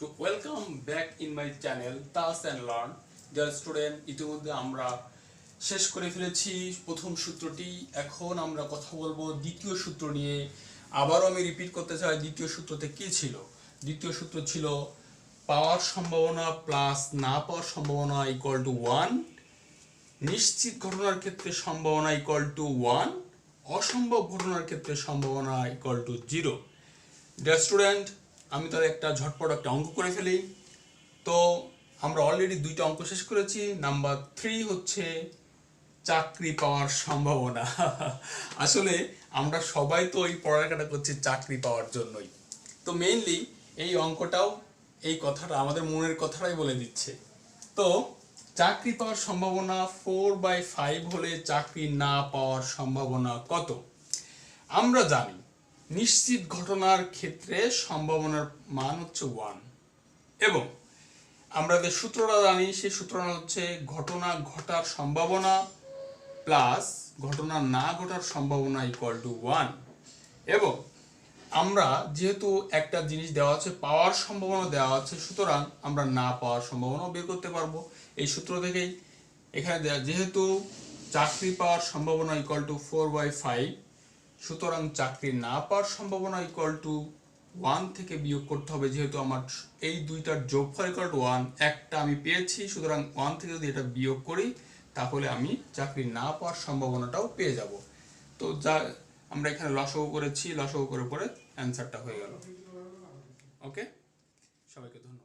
তো welcome back in my channel টাস and learn. Dear student, ইতিমধ্যে আমরা শেষ করে ফেলেছি প্রথম সূত্রটি। এখন আমরা কথা বলবো দ্বিতীয় সূত্র নিয়ে। আবারও আমি রিপিট করতে চাই, দ্বিতীয় সূত্রতে কি ছিল? দ্বিতীয় সূত্র ছিল পাওয়ার সম্ভাবনা প্লাস না পাওয়ার সম্ভাবনা ইকুয়াল টু 1, নিশ্চিত ঘটনার ক্ষেত্রে সম্ভাবনা ইকুয়াল টু 1, অসম্ভব ঘটনার ক্ষেত্রে সম্ভাবনা ইকুয়াল টু 0। ডিয়ার স্টুডেন্ট, আমি তার একটা ঝটপট একটা অঙ্ক করে ফেলি। তো আমরা অলরেডি দুইটা অঙ্ক শেষ করেছি। নাম্বার 3 হচ্ছে চাকরি পাওয়ার সম্ভাবনা। আসলে আমরা সবাই তো এই পড়ালেখাটা করছি চাকরি পাওয়ার জন্যই। তো মেইনলি এই অঙ্কটাও এই কথাটা আমাদের মনের কথাটাই বলে দিচ্ছে। তো চাকরি পাওয়ার সম্ভাবনা 4/5 হলে চাকরি না পাওয়ার সম্ভাবনা কত? আমরা জানি নিশ্চিত ঘটনার ক্ষেত্রে সম্ভাবনার মান হচ্ছে 1 এবং আমরা যে সূত্রটা জানি সেই সূত্রটা হচ্ছে ঘটনা ঘটার সম্ভাবনা প্লাস ঘটনা না ঘটার সম্ভাবনা ইকুয়াল টু 1। এবং আমরা যেহেতু একটা জিনিস দেওয়া আছে, পাওয়ার সম্ভাবনা দেওয়া আছে, সুতরাং আমরা না পাওয়ার সম্ভাবনাও বের করতে পারবো এই সূত্র থেকেই। এখানে যেহেতু চাকরি পাওয়ার সম্ভাবনা ইকুয়াল টু 4/5, সুতরাং চাকরি না পাওয়ার সম্ভাবনা ইকুয়াল টু 1 থেকে বিয়োগ করতে হবে। যেহেতু আমার এই দুইটার যোগফল ইকুয়াল টু 1, একটা আমি পেয়েছি, সুতরাং 1 থেকে যদি এটা বিয়োগ করি তাহলে আমি চাকরি না পাওয়ার সম্ভাবনাটাও পেয়ে যাব। তো যা আমরা এখানে লসাগু করেছি, লসাগু করে পরে অ্যান্সারটা হয়ে গেল। ওকে, সবাইকে ধন্যবাদ।